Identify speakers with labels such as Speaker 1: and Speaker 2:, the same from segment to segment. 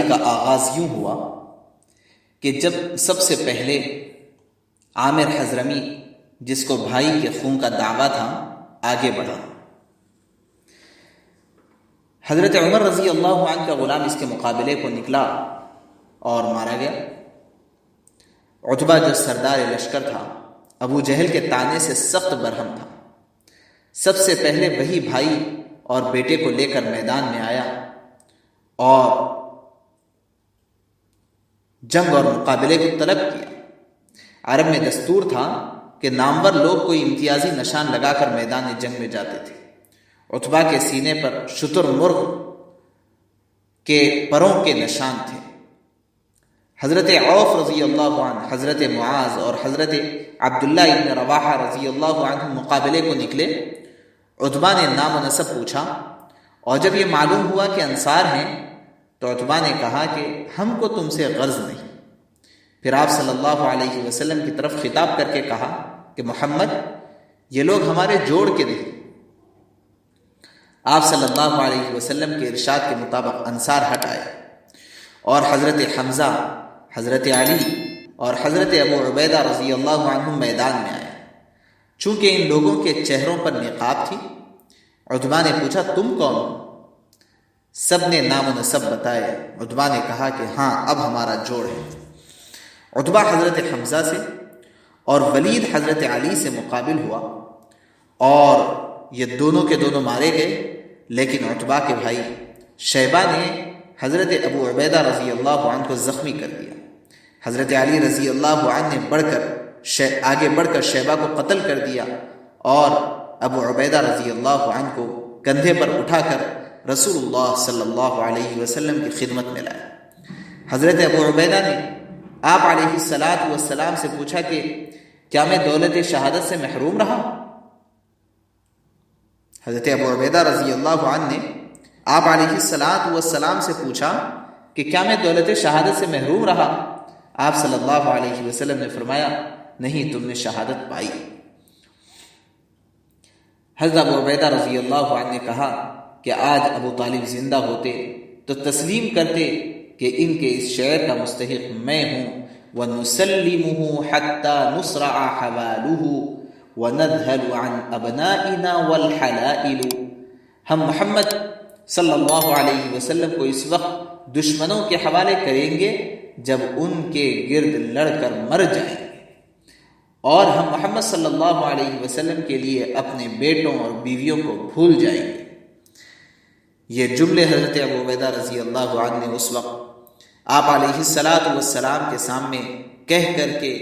Speaker 1: کا آغاز یوں ہوا کہ جب سب سے پہلے عامر حضرمی، جس کو بھائی کے خون کا دعویٰ تھا، آگے بڑھا۔ حضرت عمر رضی اللہ عنہ کا غلام اس کے مقابلے کو نکلا اور مارا گیا۔ عتبہ جو سردار لشکر تھا، ابو جہل کے طعنے سے سخت برہم تھا۔ سب سے پہلے وہی بھائی اور بیٹے کو لے کر میدان میں آیا اور جنگ اور مقابلے کو طلب کیا۔ عرب میں دستور تھا کہ نامور لوگ کوئی امتیازی نشان لگا کر میدان جنگ میں جاتے تھے۔ عتبہ کے سینے پر شتر مرغ کے پروں کے نشان تھے۔ حضرت عوف رضی اللہ عنہ، حضرت معاذ اور حضرت عبداللہ ابن رواحہ رضی اللہ عنہ مقابلے کو نکلے۔ عتبہ نے نام و نسب پوچھا اور جب یہ معلوم ہوا کہ انصار ہیں تو عتبہ نے کہا کہ ہم کو تم سے غرض نہیں۔ پھر آپ صلی اللہ علیہ وسلم کی طرف خطاب کر کے کہا کہ محمد، یہ لوگ ہمارے جوڑ کے نہیں۔ آپ صلی اللہ علیہ وسلم کے ارشاد کے مطابق انصار ہٹ آئے اور حضرت حمزہ، حضرت علی اور حضرت ابو عبیدہ رضی اللہ عنہم میدان میں آئے۔ چونکہ ان لوگوں کے چہروں پر نقاب تھی، عتبہ نے پوچھا تم کون ہو؟ سب نے نام و نسب بتائے۔ عتبہ نے کہا کہ ہاں اب ہمارا جوڑ ہے۔ عتبہ حضرت حمزہ سے اور ولید حضرت علی سے مقابل ہوا اور یہ دونوں کے دونوں مارے گئے، لیکن عتبہ کے بھائی شیبہ نے حضرت ابو عبیدہ رضی اللہ عنہ کو زخمی کر دیا۔ حضرت علی رضی اللہ عنہ نے آگے بڑھ کر شیبہ کو قتل کر دیا اور ابو عبیدہ رضی اللہ عنہ کو کندھے پر اٹھا کر رسول اللہ صلی اللہ علیہ وسلم کی خدمت میں لایا۔ حضرت ابو عبیدہ نے آپ علیہ السلام سے پوچھا کہ کیا میں دولت شہادت سے محروم رہا؟ حضرت ابو عبیدہ رضی اللہ عنہ نے آپ علیہ السلام سے پوچھا کہ کیا میں دولت شہادت سے محروم رہا؟ آپ صلی اللہ علیہ وسلم نے فرمایا نہیں، تم نے شہادت پائی۔ حضرت ابو عبیدہ رضی اللہ عنہ نے کہا کہ آج ابو طالب زندہ ہوتے تو تسلیم کرتے کہ ان کے اس شعر کا مستحق میں ہوں، وَنُسَلِّمُهُ حَتَّى نُسْرَعَ حَوَالُهُ وَنَذْهَلُ عَنْ أَبْنَائِنَا وَالْحَلَائِلُ۔ ہم محمد صلی اللہ علیہ وسلم کو اس وقت دشمنوں کے حوالے کریں گے جب ان کے گرد لڑ کر مر جائیں گے، اور ہم محمد صلی اللہ علیہ وسلم کے لیے اپنے بیٹوں اور بیویوں کو بھول جائیں گے۔ یہ جملے حضرت ابو عبیدہ رضی اللہ عنہ نے اس وقت آپ علیہ السلام کے سامنے کہہ کر کے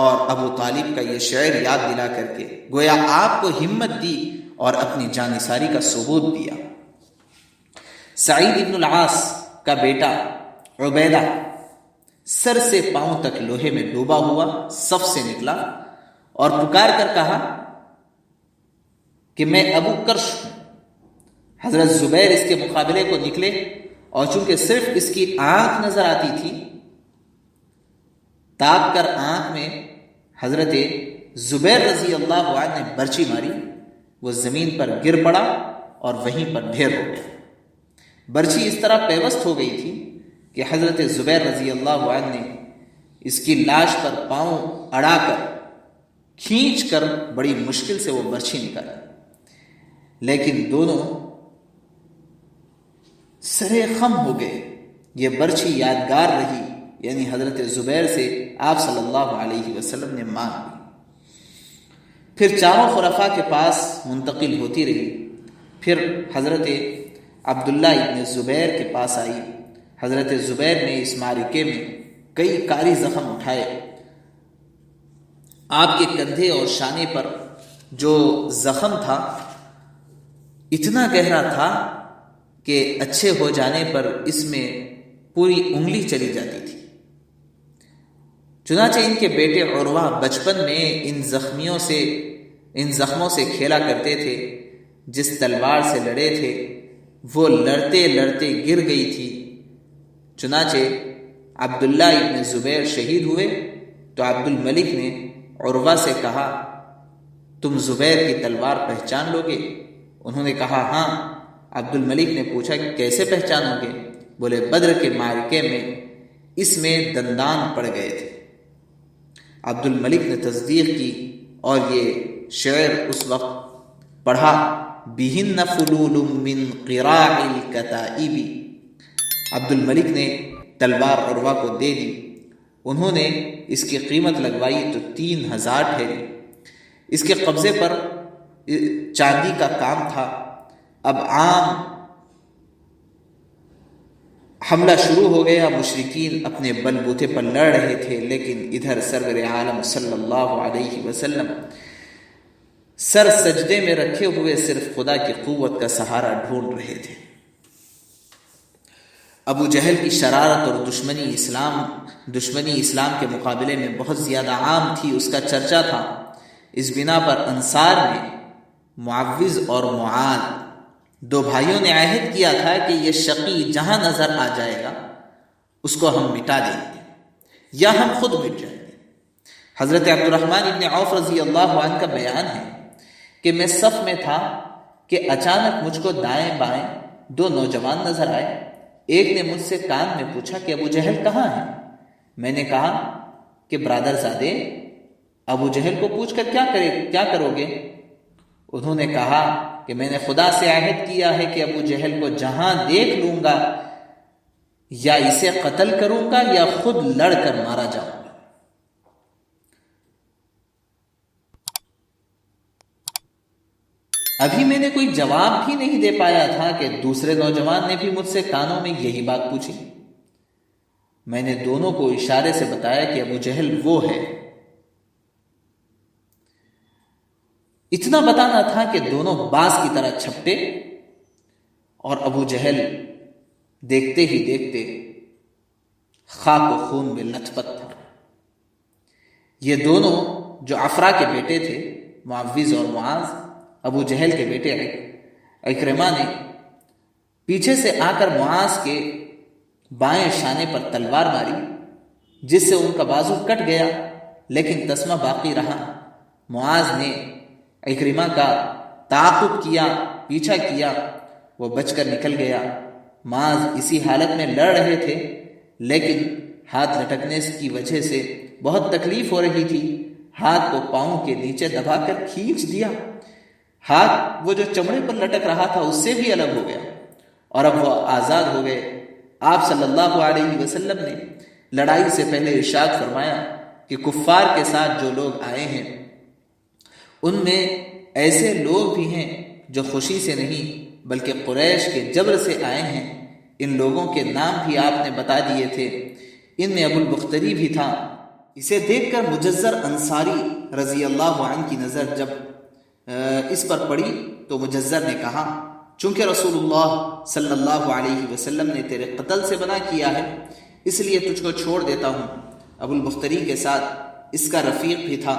Speaker 1: اور ابو طالب کا یہ شعر یاد دلا کر کے گویا آپ کو ہمت دی اور اپنی جانثاری کا ثبوت دیا۔ سعید ابن العاص کا بیٹا عبیدہ سر سے پاؤں تک لوہے میں ڈوبا ہوا صف سے نکلا اور پکار کر کہا کہ میں ابو کرش ہوں۔ حضرت زبیر اس کے مقابلے کو نکلے اور چونکہ صرف اس کی آنکھ نظر آتی تھی، تاک کر آنکھ میں حضرت زبیر رضی اللہ عنہ نے برچی ماری، وہ زمین پر گر پڑا اور وہیں پر ڈھیر ہو گیا۔ برچی اس طرح پیوست ہو گئی تھی کہ حضرت زبیر رضی اللہ عنہ نے اس کی لاش پر پاؤں اڑا کر کھینچ کر بڑی مشکل سے وہ برچھی نکالا، لیکن دونوں سرے خم ہو گئے۔ یہ برچھی یادگار رہی، یعنی حضرت زبیر سے آپ صلی اللہ علیہ وسلم نے مانگ لی۔ پھر چاروں خلفاء کے پاس منتقل ہوتی رہی، پھر حضرت عبداللہ ابن زبیر کے پاس آئی۔ حضرت زبیر نے اس معرکے میں کئی کاری زخم اٹھائے۔ آپ کے کندھے اور شانے پر جو زخم تھا اتنا گہرا تھا کہ اچھے ہو جانے پر اس میں پوری انگلی چلی جاتی تھی۔ چنانچہ ان کے بیٹے عروہ بچپن میں ان زخموں سے کھیلا کرتے تھے۔ جس تلوار سے لڑے تھے وہ لڑتے لڑتے گر گئی تھی۔ چنانچہ عبداللہ ابن زبیر شہید ہوئے تو عبد الملک نے عروہ سے کہا تم زبیر کی تلوار پہچان لو گے؟ انہوں نے کہا ہاں۔ عبد الملک نے پوچھا کہ کیسے پہچانو گے؟ بولے بدر کے معرکے میں اس میں دندان پڑ گئے تھے۔ عبد الملک نے تصدیق کی اور یہ شعر اس وقت پڑھا، بِهِنَّ فُلُولٌ مِّن قِرَاعِ الْكَتَائِبِ۔ عبد الملک نے تلوار عروہ کو دے دی، انہوں نے اس کی قیمت لگوائی تو 3000 ٹھہری۔ اس کے قبضے پر چاندی کا کام تھا۔ اب عام حملہ شروع ہو گیا، مشرکین اپنے بل بوتے پر لڑ رہے تھے، لیکن ادھر سرور عالم صلی اللہ علیہ وسلم سر سجدے میں رکھے ہوئے صرف خدا کی قوت کا سہارا ڈھونڈ رہے تھے۔ ابو جہل کی شرارت اور دشمنی اسلام کے مقابلے میں بہت زیادہ عام تھی، اس کا چرچا تھا۔ اس بنا پر انصار میں معوذ اور معاذ 2 بھائیوں نے عہد کیا تھا کہ یہ شقی جہاں نظر آ جائے گا اس کو ہم مٹا دیں گے یا ہم خود مٹ جائیں گے۔ حضرت عبد الرحمن ابن عوف رضی اللہ عنہ کا بیان ہے کہ میں صف میں تھا کہ اچانک مجھ کو دائیں بائیں 2 نوجوان نظر آئے۔ ایک نے مجھ سے کان میں پوچھا کہ ابو جہل کہاں ہے؟ میں نے کہا کہ برادر زادے ابو جہل کو پوچھ کر کیا کرو گے؟ انہوں نے کہا کہ میں نے خدا سے عہد کیا ہے کہ ابو جہل کو جہاں دیکھ لوں گا یا اسے قتل کروں گا یا خود لڑ کر مارا جاؤں گا۔ ابھی میں نے کوئی جواب بھی نہیں دے پایا تھا کہ دوسرے نوجوان نے بھی مجھ سے کانوں میں یہی بات پوچھی۔ میں نے دونوں کو اشارے سے بتایا کہ ابو جہل وہ ہے۔ اتنا بتانا تھا کہ دونوں باز کی طرح چھپٹے اور ابو جہل دیکھتے ہی دیکھتے خاک و خون میں لت پت تھا۔ یہ دونوں جو عفرا کے بیٹے تھے، معوذ اور معاذ، ابو جہل کے بیٹے اکرمہ نے پیچھے سے آ کر معاذ کے بائیں شانے پر تلوار ماری، جس سے ان کا بازو کٹ گیا، لیکن تسمہ باقی رہا۔ معاذ نے اکرمہ کا تعاقب کیا، پیچھا کیا، وہ بچ کر نکل گیا۔ معاذ اسی حالت میں لڑ رہے تھے، لیکن ہاتھ لٹکنے کی وجہ سے بہت تکلیف ہو رہی تھی۔ ہاتھ کو پاؤں کے نیچے دبا کر کھینچ دیا۔ ہاتھ وہ جو چمڑے پر لٹک رہا تھا اس سے بھی الگ ہو گیا اور اب وہ آزاد ہو گئے۔ آپ صلی اللہ علیہ وسلم نے لڑائی سے پہلے ارشاد فرمایا کہ کفار کے ساتھ جو لوگ آئے ہیں ان میں ایسے لوگ بھی ہیں جو خوشی سے نہیں بلکہ قریش کے جبر سے آئے ہیں۔ ان لوگوں کے نام بھی آپ نے بتا دیے تھے، ان میں ابو البختری بھی تھا۔ اسے دیکھ کر مجزر انصاری رضی اللہ عنہ کی نظر جب اس پر پڑی تو مجزر نے کہا، چونکہ رسول اللہ صلی اللہ علیہ وسلم نے تیرے قتل سے منع کیا ہے اس لیے تجھ کو چھوڑ دیتا ہوں۔ ابو البختری کے ساتھ اس کا رفیق بھی تھا۔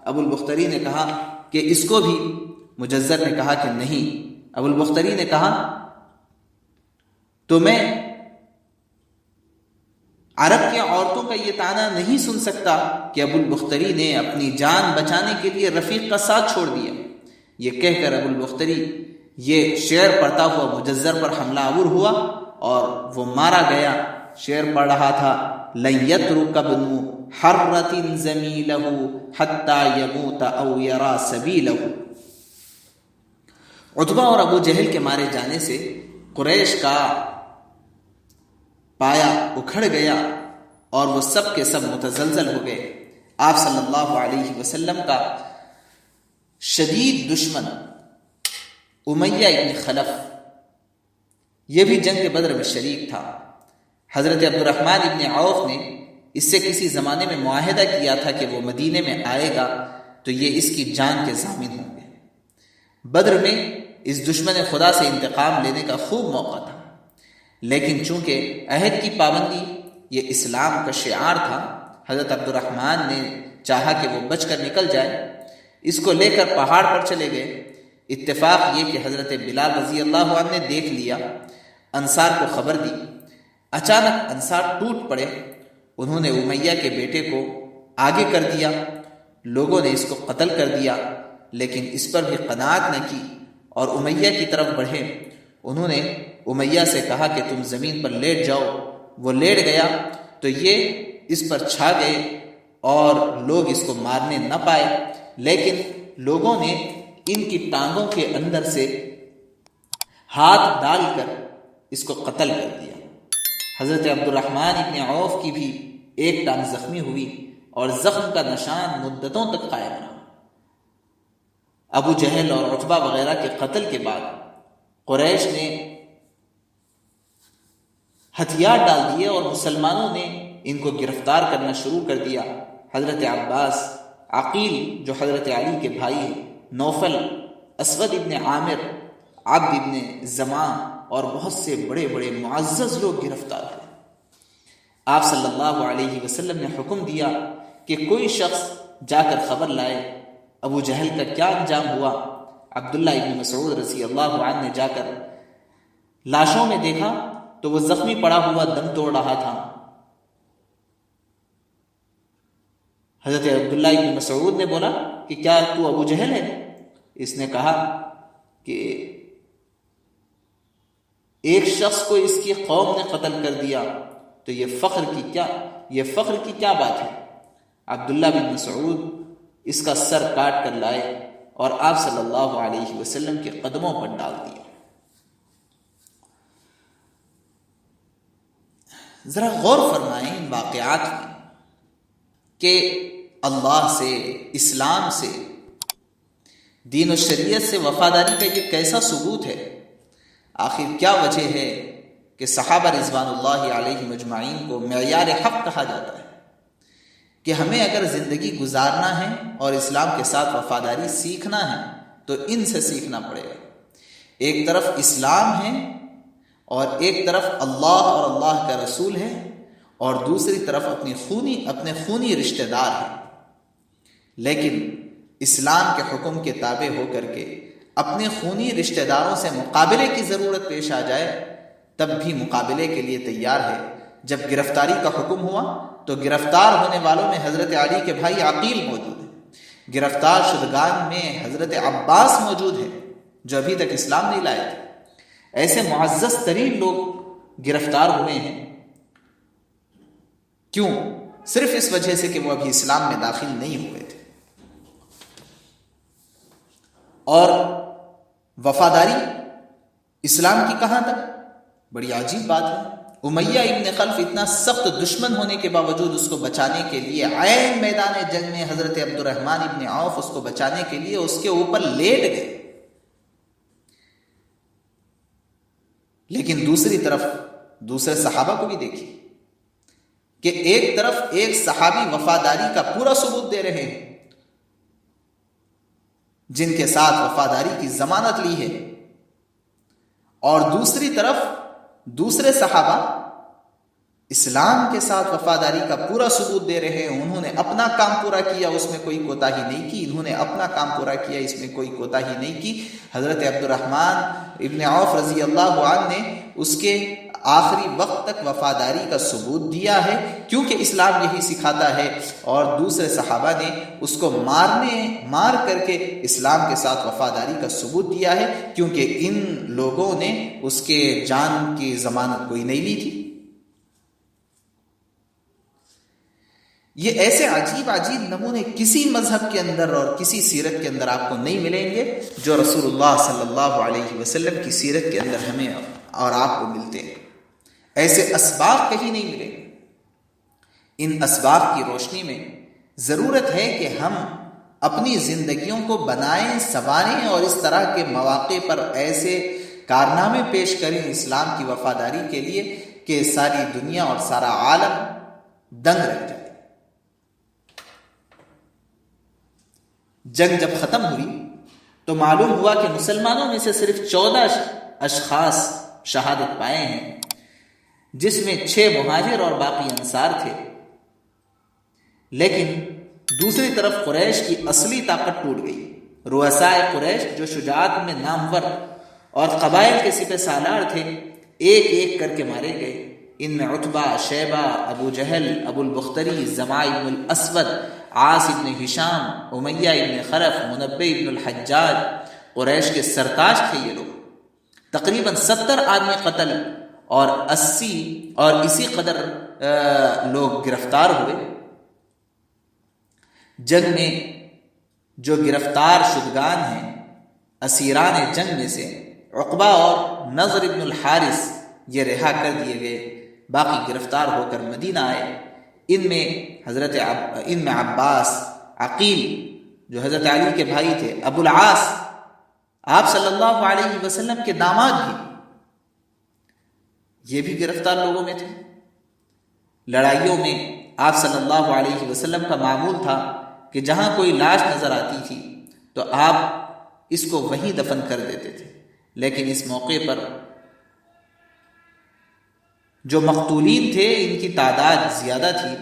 Speaker 1: ابو البختری نے کہا کہ اس کو بھی؟ مجزر نے کہا کہ نہیں۔ ابو البختری نے کہا تو میں عرب کی عورتوں کا یہ طعنہ نہیں سن سکتا کہ ابو البختری نے اپنی جان بچانے کے لیے رفیق کا ساتھ چھوڑ دیا۔ یہ کہہ کر ابو البختری یہ شعر پڑھتا ہوا مجزر پر حملہ آور ہوا اور وہ مارا گیا۔ شعر پڑھ رہا تھا، لن يترك ابن حرة زميله حتى يموت او يرى سبيله۔ عتبہ اور ابو جہل کے مارے جانے سے قریش کا پایا اکھڑ گیا اور وہ سب کے سب متزلزل ہو گئے۔ آپ صلی اللہ علیہ وسلم کا شدید دشمن امیہ ابن خلف، یہ بھی جنگ بدر میں شریک تھا۔ حضرت عبد الرحمن ابن عوف نے اس سے کسی زمانے میں معاہدہ کیا تھا کہ وہ مدینے میں آئے گا تو یہ اس کی جان کے ضامن ہوں گے۔ بدر میں اس دشمن خدا سے انتقام لینے کا خوب موقع تھا، لیکن چونکہ عہد کی پابندی یہ اسلام کا شعار تھا، حضرت عبد الرحمن نے چاہا کہ وہ بچ کر نکل جائے۔ اس کو لے کر پہاڑ پر چلے گئے۔ اتفاق یہ کہ حضرت بلال رضی اللہ عنہ نے دیکھ لیا، انصار کو خبر دی۔ اچانک انصار ٹوٹ پڑے۔ انہوں نے امیہ کے بیٹے کو آگے کر دیا، لوگوں نے اس کو قتل کر دیا، لیکن اس پر بھی قناعت نہ کی اور امیہ کی طرف بڑھے۔ انہوں نے امیہ سے کہا کہ تم زمین پر لیٹ جاؤ. وہ لیٹ گیا تو یہ اس پر چھا گئے اور لوگ اس کو مارنے نہ پائے، لیکن لوگوں نے ان کی ٹانگوں کے اندر سے ہاتھ ڈال کر اس کو قتل کر دیا. حضرت عبد الرحمن ابن عوف کی بھی ایک ٹانگ زخمی ہوئی اور زخم کا نشان مدتوں تک قائم رہا. ابو جہل اور عتبہ وغیرہ کے قتل کے بعد قریش نے ہتھیار ڈال دیے اور مسلمانوں نے ان کو گرفتار کرنا شروع کر دیا. حضرت عباس، عقیل جو حضرت علی کے بھائی ہیں، نوفل، اسود ابن عامر، عبد ابن زمان اور بہت سے بڑے بڑے معزز لوگ گرفتار ہوئے. آپ صلی اللہ علیہ وسلم نے حکم دیا کہ کوئی شخص جا کر خبر لائے ابو جہل کا کیا انجام ہوا. عبداللہ ابن مسعود رضی اللہ عنہ نے جا کر لاشوں میں دیکھا تو وہ زخمی پڑا ہوا دم توڑ رہا تھا. حضرت عبداللہ ابن مسعود نے بولا کہ کیا تو ابو جہل ہے؟ اس نے کہا کہ ایک شخص کو اس کی قوم نے قتل کر دیا تو یہ فخر کی کیا بات ہے. عبداللہ بن مسعود اس کا سر کاٹ کر لائے اور آپ صلی اللہ علیہ وسلم کے قدموں پر ڈال دیا. ذرا غور فرمائیں ان واقعات میں کہ اللہ سے، اسلام سے، دین و شریعت سے وفاداری کا یہ کیسا ثبوت ہے. آخر کیا وجہ ہے کہ صحابہ رضوان اللہ علیہ مجمعین کو معیار حق کہا جاتا ہے کہ ہمیں اگر زندگی گزارنا ہے اور اسلام کے ساتھ وفاداری سیکھنا ہے تو ان سے سیکھنا پڑے گا. ایک طرف اسلام ہے اور ایک طرف اللہ اور اللہ کا رسول ہے اور دوسری طرف اپنے خونی رشتہ دار ہیں. لیکن اسلام کے حکم کے تابع ہو کر کے اپنے خونی رشتہ داروں سے مقابلے کی ضرورت پیش آ جائے تب بھی مقابلے کے لیے تیار ہے. جب گرفتاری کا حکم ہوا تو گرفتار ہونے والوں میں حضرت علی کے بھائی عقیل موجود ہیں. گرفتار شدگان میں حضرت عباس موجود ہیں جو ابھی تک اسلام نہیں لائے تھے. ایسے معزز ترین لوگ گرفتار ہوئے ہیں. کیوں؟ صرف اس وجہ سے کہ وہ ابھی اسلام میں داخل نہیں ہوئے تھے. اور وفاداری اسلام کی کہاں تک؟ بڑی عجیب بات ہے. امیہ ابن خلف اتنا سخت دشمن ہونے کے باوجود اس کو بچانے کے لیے عین میدان جنگ میں حضرت عبد الرحمن ابن عوف اس کو بچانے کے لیے اس کے اوپر لیٹ گئے. لیکن دوسری طرف دوسرے صحابہ کو بھی دیکھیے کہ ایک طرف ایک صحابی وفاداری کا پورا ثبوت دے رہے ہیں جن کے ساتھ وفاداری کی ضمانت لی ہے، اور دوسری طرف دوسرے صحابہ اسلام کے ساتھ وفاداری کا پورا ثبوت دے رہے ہیں. انہوں نے اپنا کام پورا کیا، اس میں کوئی کوتاہی نہیں کی. انہوں نے اپنا کام پورا کیا، اس میں کوئی کوتاہی نہیں کی. حضرت عبد الرحمن ابن عوف رضی اللہ عنہ نے اس کے آخری وقت تک وفاداری کا ثبوت دیا ہے کیونکہ اسلام یہی سکھاتا ہے، اور دوسرے صحابہ نے اس کو مار کر کے اسلام کے ساتھ وفاداری کا ثبوت دیا ہے کیونکہ ان لوگوں نے اس کے جان کی ضمانت کوئی نہیں لی تھی. یہ ایسے عجیب نمونے کسی مذہب کے اندر اور کسی سیرت کے اندر آپ کو نہیں ملیں گے جو رسول اللہ صلی اللہ علیہ وسلم کی سیرت کے اندر ہمیں اور آپ کو ملتے ہیں. ایسے اسباق کہیں نہیں ملیں گے. ان اسباق کی روشنی میں ضرورت ہے کہ ہم اپنی زندگیوں کو بنائیں، سنواریں اور اس طرح کے مواقع پر ایسے کارنامے پیش کریں اسلام کی وفاداری کے لیے کہ ساری دنیا اور سارا عالم دنگ رہ جائے. جنگ جب ختم ہوئی تو معلوم ہوا کہ مسلمانوں میں سے صرف 14 اشخاص شہادت پائے ہیں، جس میں 6 مہاجر اور باقی انصار تھے. لیکن دوسری طرف قریش کی اصلی طاقت ٹوٹ گئی. رؤسائے قریش جو شجاعت میں نامور اور قبائل کے سپہ سالار تھے ایک ایک کر کے مارے گئے. ان میں عتبہ، شیبہ، ابو جہل، ابو البختری، زمع ابن الاسود، عاص ابن ہشام، امیہ ابن خلف، منبع ابن الحجاج قریش کے سرتاج تھے یہ لوگ. تقریباً 70 آدمی قتل اور 80 اور اسی قدر لوگ گرفتار ہوئے۔ جنگ میں جو گرفتار شدگان ہیں اسیران جنگ میں سے عقبہ اور نضر ابن الحارث یہ رہا کر دیے گئے، باقی گرفتار ہو کر مدینہ آئے۔ ان میں عباس، عقیل جو حضرت علی کے بھائی تھے، ابو العاص آپ صلی اللہ علیہ وسلم کے داماد بھی، یہ بھی گرفتار لوگوں میں تھے۔ لڑائیوں میں آپ صلی اللہ علیہ وسلم کا معمول تھا کہ جہاں کوئی لاش نظر آتی تھی تو آپ اس کو وہیں دفن کر دیتے تھے، لیکن اس موقع پر جو مقتولین تھے ان کی تعداد زیادہ تھی،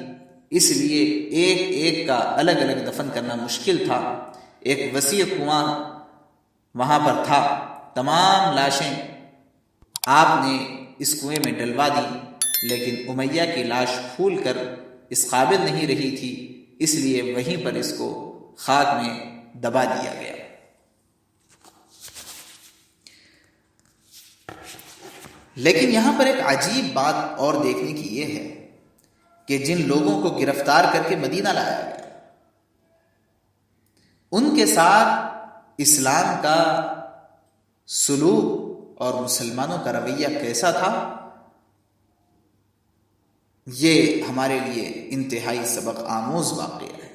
Speaker 1: اس لیے ایک ایک کا الگ الگ دفن کرنا مشکل تھا۔ ایک وسیع کنواں وہاں پر تھا، تمام لاشیں آپ نے اس کنویں میں ڈلوا دی، لیکن امیہ کی لاش پھول کر اس قابل نہیں رہی تھی، اس لیے وہیں پر اس کو خاک میں دبا دیا گیا۔ لیکن یہاں پر ایک عجیب بات اور دیکھنے کی یہ ہے کہ جن لوگوں کو گرفتار کر کے مدینہ لایا گیا ان کے ساتھ اسلام کا سلوک اور مسلمانوں کا رویہ کیسا تھا، یہ ہمارے لیے انتہائی سبق آموز واقعہ ہے۔